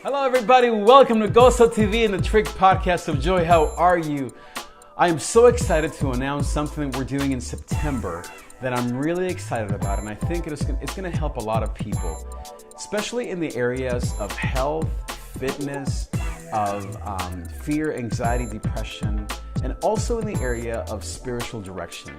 Hello everybody, welcome to Gozo TV and the Trig Podcast of Joy. How are you? I am so excited to announce something that we're doing in September that I'm really excited about, and I think it's going to help a lot of people, especially in the areas of health, fitness, of fear, anxiety, depression, and also in the area of spiritual direction.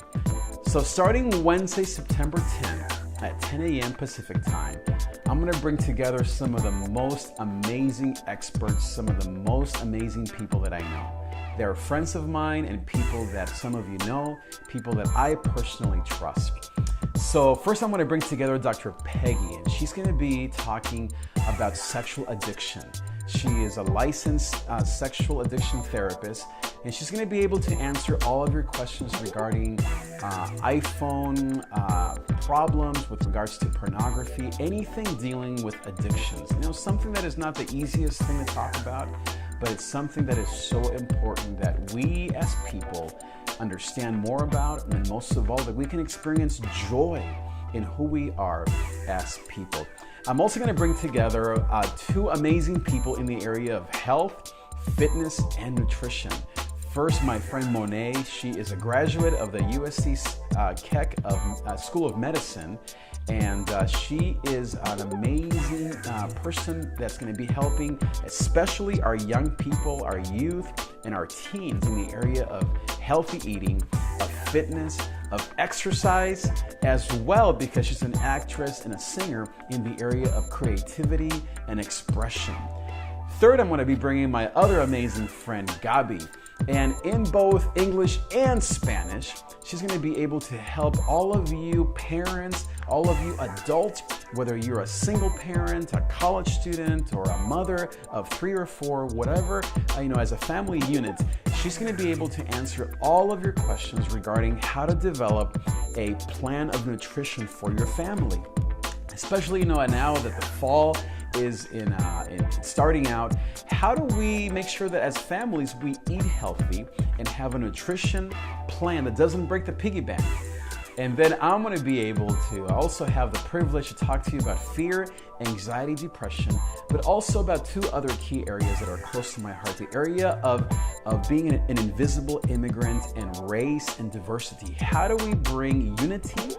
So starting Wednesday, September 10th at 10 a.m. Pacific time, I'm going to bring together some of the most amazing experts, some of the most amazing people that I know. They're friends of mine and people that some of you know, people that I personally trust. So first I'm going to bring together Dr. Peggy, and she's going to be talking about sexual addiction. She is a licensed sexual addiction therapist, and she's going to be able to answer all of your questions regarding iPhone problems with regards to pornography, anything dealing with addictions. You know, something that is not the easiest thing to talk about, but it's something that is so important that we as people understand more about, and most of all, that we can experience joy in who we are as people. I'm also going to bring together two amazing people in the area of health, fitness, and nutrition. First, my friend Monet. She is a graduate of the USC Keck School of Medicine, and she is an amazing person that's going to be helping especially our young people, our youth, and our teens in the area of healthy eating, of fitness, of exercise, as well, because she's an actress and a singer in the area of creativity and expression. Third, I'm going to be bringing my other amazing friend, Gabi. And in both English and Spanish, she's going to be able to help all of you parents, all of you adults, whether you're a single parent, a college student, or a mother of 3 or 4, whatever, as a family unit, she's going to be able to answer all of your questions regarding how to develop a plan of nutrition for your family. Especially, now that the fall is in starting out, how do we make sure that as families we eat healthy and have a nutrition plan that doesn't break the piggy bank? And then I'm going to be able to also have the privilege to talk to you about fear, anxiety, depression, but also about two other key areas that are close to my heart. The area of being an invisible immigrant and race and diversity. How do we bring unity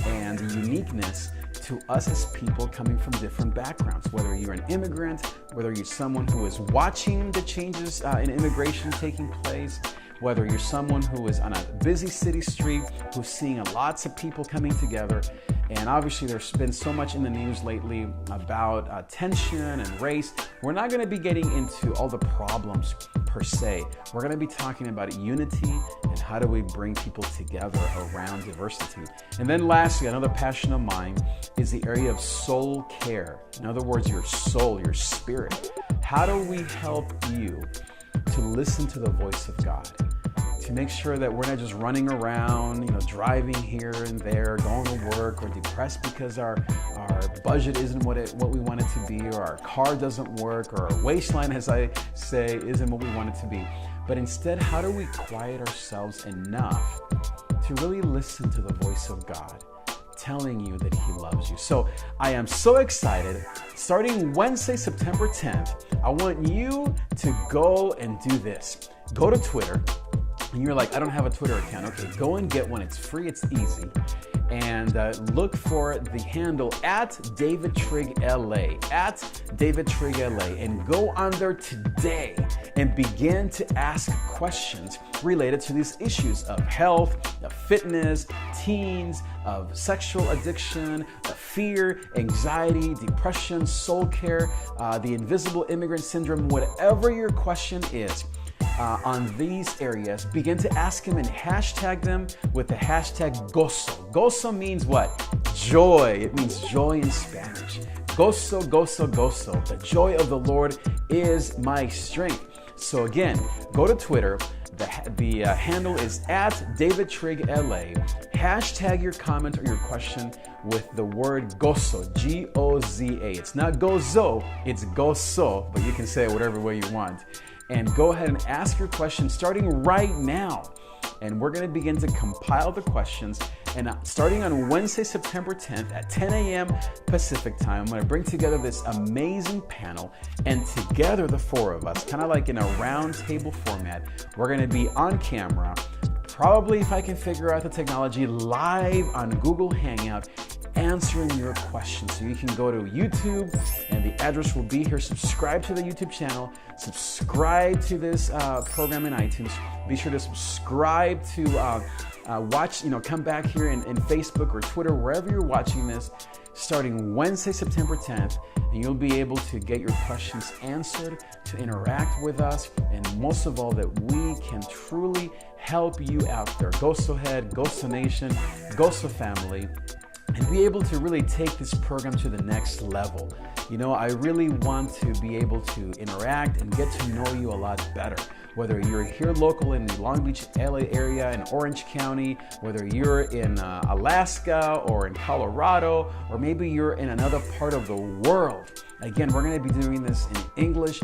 and uniqueness to us as people coming from different backgrounds, whether you're an immigrant, whether you're someone who is watching the changes in immigration taking place, whether you're someone who is on a busy city street, who's seeing lots of people coming together. And obviously there's been so much in the news lately about tension and race. We're not going to be getting into all the problems per se. We're going to be talking about unity and how do we bring people together around diversity. And then lastly, another passion of mine is the area of soul care. In other words, your soul, your spirit. How do we help you to listen to the voice of God? To make sure that we're not just running around, driving here and there, going to work, or depressed because our budget isn't what we want it to be, or our car doesn't work, or our waistline, as I say, isn't what we want it to be. But instead, how do we quiet ourselves enough to really listen to the voice of God telling you that He loves you? So I am so excited. Starting Wednesday, September 10th, I want you to go and do this. Go to Twitter. And you're like, I don't have a Twitter account. Okay, go and get one. It's free, it's easy. And look for the handle @DavidTrigLA, @DavidTrigLA, and go on there today and begin to ask questions related to these issues of health, of fitness, teens, of sexual addiction, of fear, anxiety, depression, soul care, the invisible immigrant syndrome, whatever your question is. On these areas, begin to ask Him and hashtag them with the hashtag Gozo. Gozo means what? Joy. It means joy in Spanish. Gozo, gozo, gozo. The joy of the Lord is my strength. So again, go to Twitter. The handle is @DavidTrigLA. Hashtag your comment or your question with the word Gozo, G-O-Z-A. It's not Gozo, it's Gozo, but you can say it whatever way you want. And go ahead and ask your question starting right now. And we're going to begin to compile the questions And starting on Wednesday, September 10th at 10 a.m. Pacific time, I'm going to bring together this amazing panel. And together, the four of us, kind of like in a round table format, we're going to be on camera, probably, if I can figure out the technology, live on Google Hangout, answering your questions. So you can go to YouTube, and the address will be here. Subscribe to the YouTube channel. Subscribe to this program in iTunes. Be sure to subscribe to watch, come back here in Facebook or Twitter, wherever you're watching this, starting Wednesday, September 10th, and you'll be able to get your questions answered, to interact with us, and most of all, that we can truly help you out there. Gozo Head, Gozo Nation, Gozo family, and be able to really take this program to the next level. I really want to be able to interact and get to know you a lot better. Whether you're here local in the Long Beach, LA area, in Orange County, whether you're in Alaska or in Colorado, or maybe you're in another part of the world. Again, we're going to be doing this in English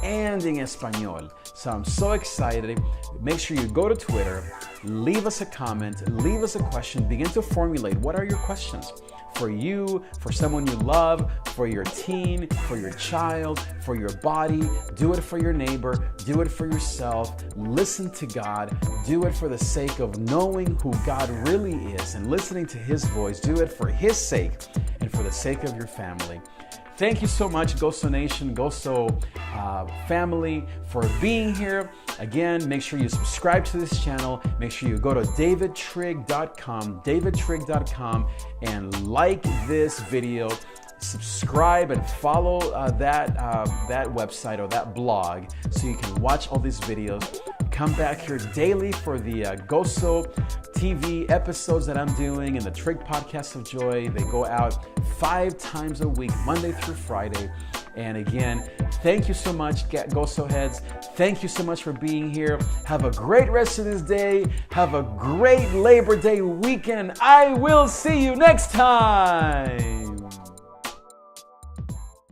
and in Espanol. So I'm so excited. Make sure you go to Twitter, leave us a comment, leave us a question, begin to formulate what are your questions for you, for someone you love, for your teen, for your child, for your body. Do it for your neighbor, do it for yourself. Listen to God, do it for the sake of knowing who God really is and listening to His voice. Do it for His sake and for the sake of your family. Thank you so much, Gozo Nation, Gozo family, for being here. Again, make sure you subscribe to this channel. Make sure you go to davidtrig.com, and like this video. Subscribe and follow that website or that blog so you can watch all these videos. Come back here daily for the Gozo TV episodes that I'm doing in the Trig Podcast of Joy. They go out 5 times a week, Monday through Friday. And again, thank you so much, Gozo Heads. Thank you so much for being here. Have a great rest of this day. Have a great Labor Day weekend. I will see you next time.